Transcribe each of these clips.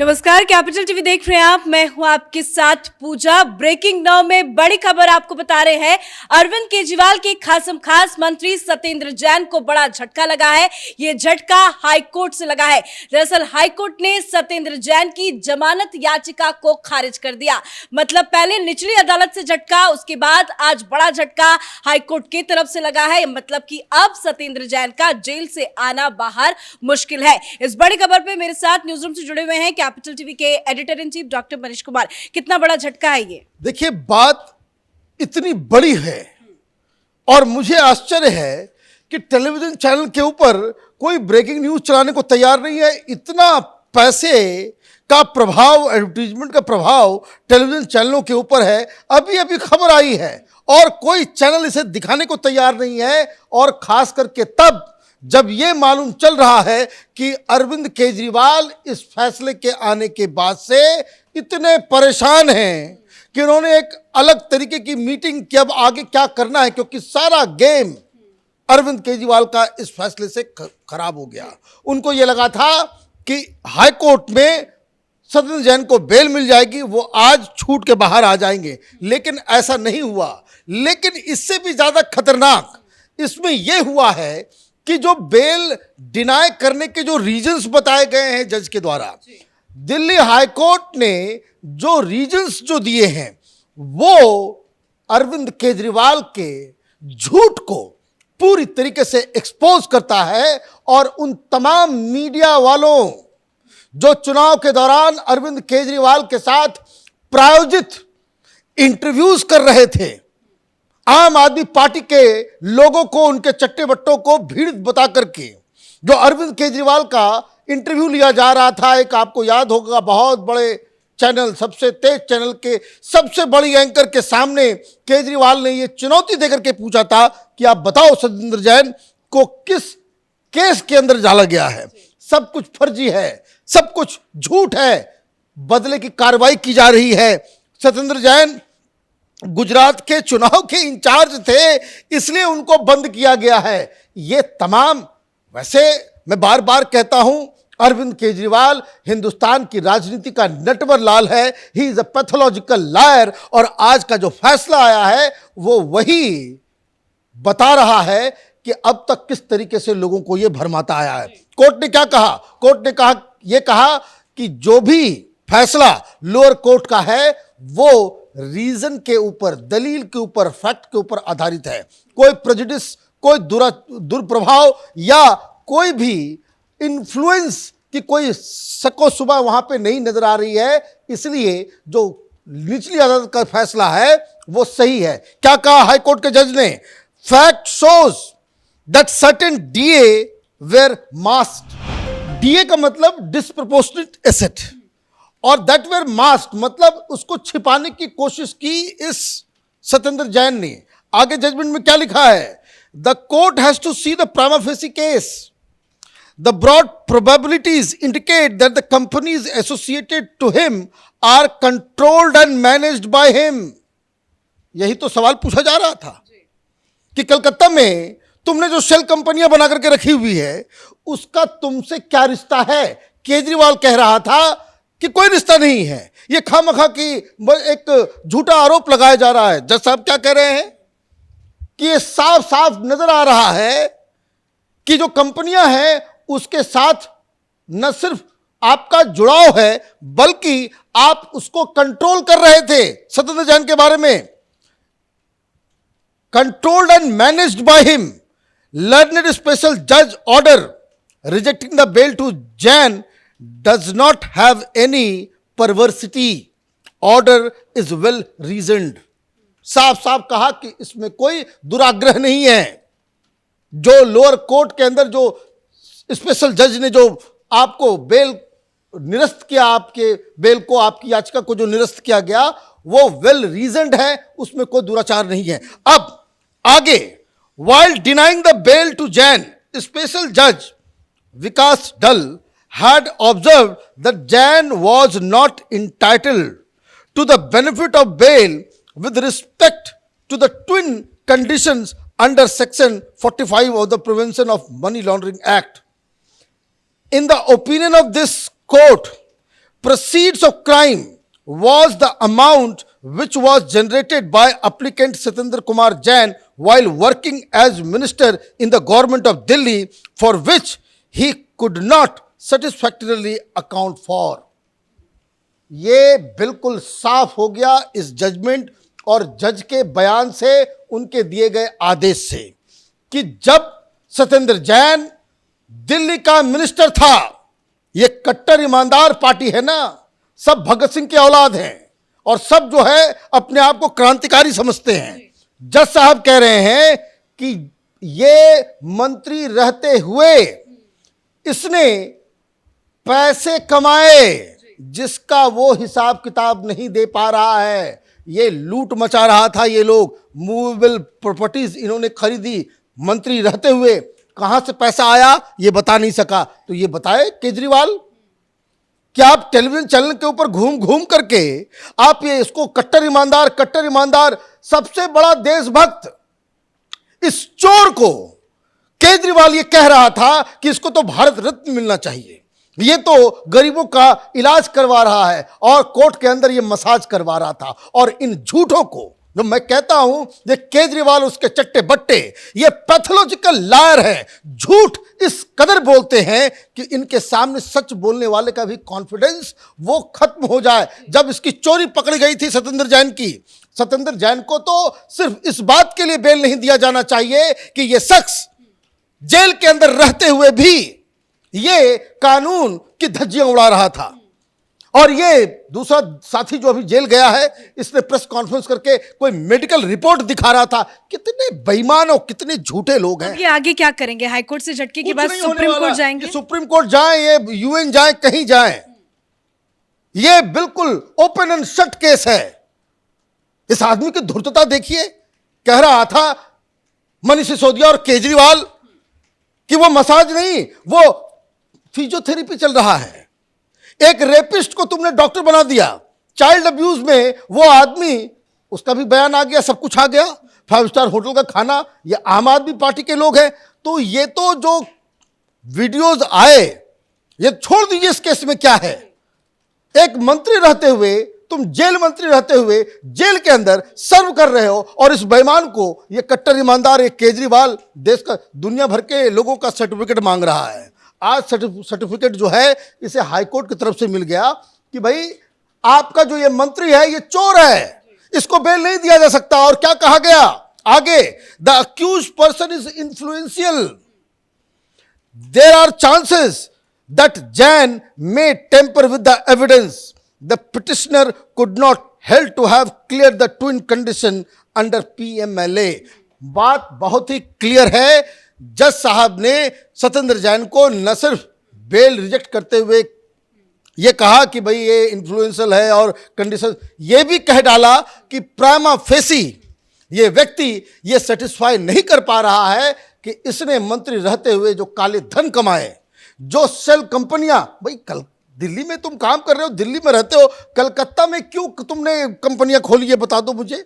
नमस्कार, capital TV देख रहे हैं आप। मैं हूं आपके साथ पूजा। ब्रेकिंग नाउ में बड़ी खबर आपको बता रहे हैं। अरविंद केजरीवाल के खासम खास मंत्री सत्येंद्र जैन को बड़ा झटका लगा है। ये झटका हाईकोर्ट से लगा है। दरअसल हाईकोर्ट ने सत्येंद्र जैन की जमानत याचिका को खारिज कर दिया। मतलब पहले निचली अदालत से झटका, उसके बाद आज बड़ा झटका हाईकोर्ट की तरफ से लगा है। मतलब कि अब सत्येंद्र जैन का जेल से आना बाहर मुश्किल है। इस बड़ी खबर पे मेरे साथ न्यूज रूम से जुड़े हुए हैं कैपिटल टीवी के editor in chief doctor Manish Kumar. कितना बड़ा झटका है ये? देखिए, बात इतनी बड़ी है और मुझे आश्चर्य है कि टेलीविजन चैनल के ऊपर कोई ब्रेकिंग न्यूज चलाने को तैयार नहीं है। इतना पैसे का प्रभाव, एडवर्टीजमेंट का प्रभाव टेलीविजन चैनलों के ऊपर है। अभी अभी खबर आई है और कोई चैनल इसे दिखाने को तैयार नहीं है। और खास करके तब जब यह मालूम चल रहा है कि अरविंद केजरीवाल इस फैसले के आने के बाद से इतने परेशान हैं कि उन्होंने एक अलग तरीके की मीटिंग कि अब आगे क्या करना है, क्योंकि सारा गेम अरविंद केजरीवाल का इस फैसले से खराब हो गया। उनको यह लगा था कि हाई कोर्ट में सत्येंद्र जैन को बेल मिल जाएगी, वो आज छूट के बाहर आ जाएंगे, लेकिन ऐसा नहीं हुआ। लेकिन इससे भी ज्यादा खतरनाक इसमें यह हुआ है कि जो बेल डिनाई करने के जो रीजंस बताए गए हैं जज के द्वारा, दिल्ली हाई कोर्ट ने जो रीजंस जो दिए हैं वो अरविंद केजरीवाल के झूठ को पूरी तरीके से एक्सपोज करता है। और उन तमाम मीडिया वालों जो चुनाव के दौरान अरविंद केजरीवाल के साथ प्रायोजित इंटरव्यूज कर रहे थे, आम आदमी पार्टी के लोगों को, उनके चट्टे बट्टों को भीड़ बता करके जो अरविंद केजरीवाल का इंटरव्यू लिया जा रहा था, एक आपको याद होगा बहुत बड़े चैनल, सबसे तेज चैनल के सबसे बड़ी एंकर के सामने केजरीवाल ने यह चुनौती देकर के पूछा था कि आप बताओ सत्येंद्र जैन को किस केस के अंदर डाला गया है। सब कुछ फर्जी है, सब कुछ झूठ है, बदले की कार्रवाई की जा रही है। सत्येंद्र जैन गुजरात के चुनाव के इंचार्ज थे, इसलिए उनको बंद किया गया है। ये तमाम, वैसे मैं बार बार कहता हूं, अरविंद केजरीवाल हिंदुस्तान की राजनीति का नटवर लाल है। He is a pathological liar. और आज का जो फैसला आया है वो वही बता रहा है कि अब तक किस तरीके से लोगों को यह भरमाता आया है। कोर्ट ने क्या कहा? कोर्ट ने कहा कि जो भी फैसला लोअर कोर्ट का है वो रीजन के ऊपर, दलील के ऊपर, फैक्ट के ऊपर आधारित है। कोई प्रेजुडिस, कोई दुर्प्रभाव या कोई भी इन्फ्लुएंस की कोई सको सुबह वहां पे नहीं नजर आ रही है। इसलिए जो निचली अदालत का फैसला है वो सही है। क्या कहा हाईकोर्ट के जज ने? Fact shows that certain DA were masked. DA का मतलब डिस्प्रपोर्शनेट एसेट, और दैट वेर मास्क मतलब उसको छिपाने की कोशिश की इस सत्येंद्र जैन ने। आगे जजमेंट में क्या लिखा है? The court has to see the prima facie case. The broad probabilities indicate that the companies associated to him are controlled and managed by him. यही तो सवाल पूछा जा रहा था कि कलकत्ता में तुमने जो शेल कंपनियां बना करके रखी हुई है उसका तुमसे क्या रिश्ता है? केजरीवाल कह रहा था कि कोई रिश्ता नहीं है, ये खामखा की एक झूठा आरोप लगाया जा रहा है। जज साहब क्या कह रहे हैं कि ये साफ साफ नजर आ रहा है कि जो कंपनियां हैं उसके साथ न सिर्फ आपका जुड़ाव है बल्कि आप उसको कंट्रोल कर रहे थे। सत्येंद्र जैन के बारे में, controlled and managed by him. Learned special जज order rejecting the bail to Jain does not have any perversity. Order is well reasoned. साफ साफ कहा कि इसमें कोई दुराग्रह नहीं है। जो लोअर कोर्ट के अंदर जो स्पेशल जज ने जो आपको बेल निरस्त किया, आपके बेल को, आपकी याचिका को जो निरस्त किया गया वो वेल रीजनड है, उसमें कोई दुराचार नहीं है। अब आगे, while denying the bail to Jain, special judge Vikas dull had observed that Jain was not entitled to the benefit of bail with respect to the twin conditions under Section 45 of the Prevention of Money Laundering Act. In the opinion of this court, proceeds of crime was the amount which was generated by applicant Satendra Kumar Jain while working as minister in the government of Delhi, for which he could not satisfactorily account for. ये बिल्कुल साफ हो गया इस judgement और जज के बयान से, उनके दिए गए आदेश से, कि जब सत्येंद्र जैन दिल्ली का मिनिस्टर था, ये कट्टर ईमानदार पार्टी है ना, सब भगत सिंह की औलाद हैं और सब जो है अपने आप को क्रांतिकारी समझते हैं। जज साहब कह रहे हैं कि ये मंत्री रहते हुए इसने पैसे कमाए जिसका वो हिसाब किताब नहीं दे पा रहा है। ये लूट मचा रहा था, ये लोग मूवेबल प्रॉपर्टीज इन्होंने खरीदी मंत्री रहते हुए। कहां से पैसा आया ये बता नहीं सका, तो ये बताए केजरीवाल। क्या आप टेलीविजन चैनल के ऊपर घूम घूम करके आप ये इसको कट्टर ईमानदार, सबसे बड़ा देशभक्त इस चोर को केजरीवाल ये कह रहा था कि इसको तो भारत रत्न मिलना चाहिए, ये तो गरीबों का इलाज करवा रहा है और कोर्ट के अंदर ये मसाज करवा रहा था। और इन झूठों को जो मैं कहता हूं, ये केजरीवाल उसके चट्टे बट्टे, ये पैथोलॉजिकल लायर है, झूठ इस कदर बोलते हैं कि इनके सामने सच बोलने वाले का भी कॉन्फिडेंस वो खत्म हो जाए। जब इसकी चोरी पकड़ी गई थी सत्येंद्र जैन की, सत्येंद्र जैन को तो सिर्फ इस बात के लिए बेल नहीं दिया जाना चाहिए कि ये शख्स जेल के अंदर रहते हुए भी ये कानून की धज्जियां उड़ा रहा था। और ये दूसरा साथी जो अभी जेल गया है, इसने प्रेस कॉन्फ्रेंस करके कोई मेडिकल रिपोर्ट दिखा रहा था। कितने बेईमान और कितने झूठे लोग हैं। ये आगे क्या करेंगे? हाईकोर्ट से झटके के बाद सुप्रीम कोर्ट जाएंगे? सुप्रीम कोर्ट जाए, ये यूएन जाए, कहीं जाए, ये बिल्कुल ओपन एंड शट केस है। इस आदमी की धूर्तता देखिए। कह रहा था मनीष सिसोदिया और केजरीवाल कि वो मसाज नहीं, वो फिजियोथेरेपी चल रहा है। एक रेपिस्ट को तुमने डॉक्टर बना दिया। चाइल्ड अब्यूज में वो आदमी, उसका भी बयान आ गया, सब कुछ आ गया। 5 स्टार होटल का खाना, ये आम आदमी पार्टी के लोग हैं। तो ये तो जो वीडियोस आए, ये छोड़ दीजिए। इस केस में क्या है, एक मंत्री रहते हुए, तुम जेल मंत्री रहते हुए जेल के अंदर सर्व कर रहे हो, और इस बेईमान को, ये कट्टर ईमानदार एक केजरीवाल देश का, दुनिया भर के लोगों का सर्टिफिकेट मांग रहा है। आज सर्टिफिकेट जो है इसे हाईकोर्ट की तरफ से मिल गया कि भाई आपका जो ये मंत्री है ये चोर है, इसको बेल नहीं दिया जा सकता। और क्या कहा गया आगे, the accused person is influential, there are chances that Jain may tamper with the evidence, the petitioner could not help to have clear the twin condition under PMLA। बात बहुत ही क्लियर है। जज साहब ने सत्येंद्र जैन को न सिर्फ बेल रिजेक्ट करते हुए ये कहा कि भाई ये इन्फ्लुएंशियल है और कंडीशन, ये भी कह डाला कि प्राइमा फेसी ये व्यक्ति ये सेटिस्फाई नहीं कर पा रहा है कि इसने मंत्री रहते हुए जो काले धन कमाए, जो सेल कंपनियां, भाई कल दिल्ली में तुम काम कर रहे हो, दिल्ली में रहते हो, कलकत्ता में क्यों तुमने कंपनियां खोली है बता दो मुझे।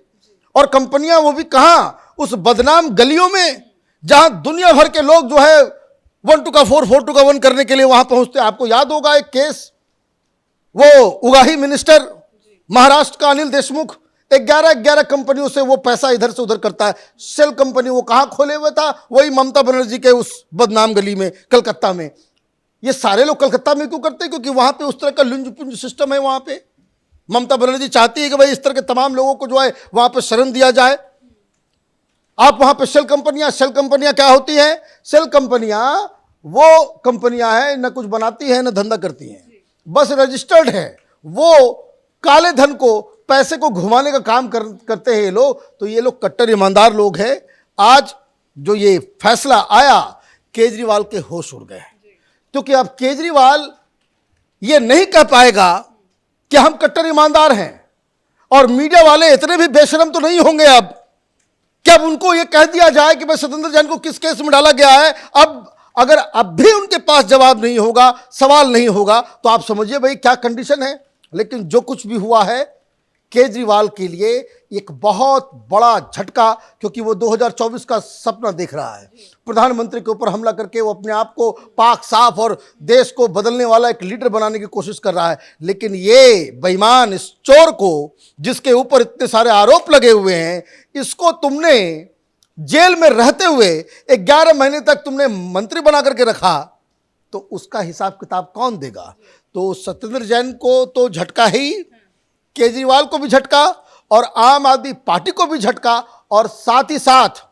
और कंपनियां वो भी कहां, उस बदनाम गलियों में जहां दुनिया भर के लोग जो है 1 2 का 4 4 2 का 1 करने के लिए वहां पहुंचते। आपको याद होगा एक केस, वो उगाही मिनिस्टर महाराष्ट्र का अनिल देशमुख 11 कंपनियों से वो पैसा इधर से उधर करता है। सेल कंपनी वो कहां खोले हुए था, वही ममता बनर्जी के उस बदनाम गली में कलकत्ता में। ये सारे लोग कलकत्ता में क्यों करते हैं? क्योंकि वहां पे उस तरह का लुंज पुंज सिस्टम है। वहां पे ममता बनर्जी चाहती है कि भाई इस तरह के तमाम लोगों को जो है वहां पे शरण दिया जाए। आप वहां पे सेल कंपनियां क्या होती है? सेल कंपनियां वो कंपनियां हैं, न कुछ बनाती है न धंधा करती हैं, बस रजिस्टर्ड है। वो काले धन को, पैसे को घुमाने का काम करते हैं ये लोग। तो ये लोग कट्टर ईमानदार लोग हैं। आज जो ये फैसला आया, केजरीवाल के होश उड़ गए, क्योंकि अब केजरीवाल ये नहीं कह पाएगा कि हम कट्टर ईमानदार हैं। और मीडिया वाले इतने भी बेशरम तो नहीं होंगे अब कि अब उनको ये कह दिया जाए कि भाई सत्येंद्र जैन को किस केस में डाला गया है। अब अगर अब भी उनके पास जवाब नहीं होगा, सवाल नहीं होगा, तो आप समझिए भाई क्या कंडीशन है। लेकिन जो कुछ भी हुआ है, केजरीवाल के लिए एक बहुत बड़ा झटका, क्योंकि वो 2024 का सपना देख रहा है। प्रधानमंत्री के ऊपर हमला करके वो अपने आप को पाक साफ और देश को बदलने वाला एक लीडर बनाने की कोशिश कर रहा है। लेकिन ये बेईमान, इस चोर को, जिसके ऊपर इतने सारे आरोप लगे हुए हैं, इसको तुमने जेल में रहते हुए 11 महीने तक तुमने मंत्री बना करके रखा, तो उसका हिसाब किताब कौन देगा? तो सत्येंद्र जैन को तो झटका ही, केजरीवाल को भी झटका और आम आदमी पार्टी को भी झटका, और साथ ही साथ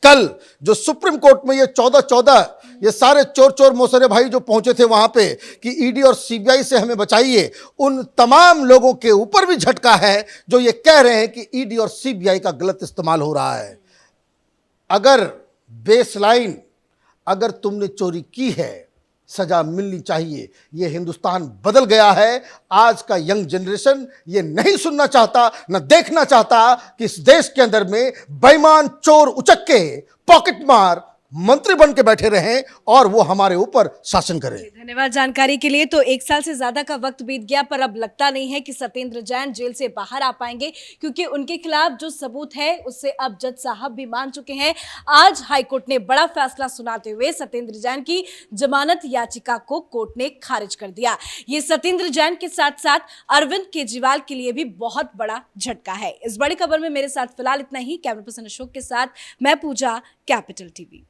कल जो सुप्रीम कोर्ट में ये 14-14 ये सारे चोर चोर मोसरे भाई जो पहुंचे थे वहां पे कि ईडी और सीबीआई से हमें बचाइए, उन तमाम लोगों के ऊपर भी झटका है जो ये कह रहे हैं कि ईडी और सीबीआई का गलत इस्तेमाल हो रहा है। अगर बेसलाइन, अगर तुमने चोरी की है, सजा मिलनी चाहिए। ये हिंदुस्तान बदल गया है। आज का यंग जनरेशन ये नहीं सुनना चाहता, न देखना चाहता कि इस देश के अंदर में बेईमान, चोर, उचक्के, पॉकेट मार मंत्री बन के बैठे रहें और वो हमारे ऊपर शासन करें। धन्यवाद जानकारी के लिए। तो 1 साल से ज्यादा का वक्त बीत गया, पर अब लगता नहीं है कि सत्येंद्र जैन जेल से बाहर आ पाएंगे, क्योंकि उनके खिलाफ जो सबूत है उससे अब जज साहब भी मान चुके हैं। आज हाईकोर्ट ने बड़ा फैसला सुनाते हुए सत्येंद्र जैन की जमानत याचिका को कोर्ट ने खारिज कर दिया। ये सत्येंद्र जैन के साथ साथ अरविंद केजरीवाल के लिए भी बहुत बड़ा झटका है। इस बड़ी खबर में मेरे साथ फिलहाल इतना ही। कैमरा पर्सन अशोक के साथ मैं पूजा, कैपिटल टीवी।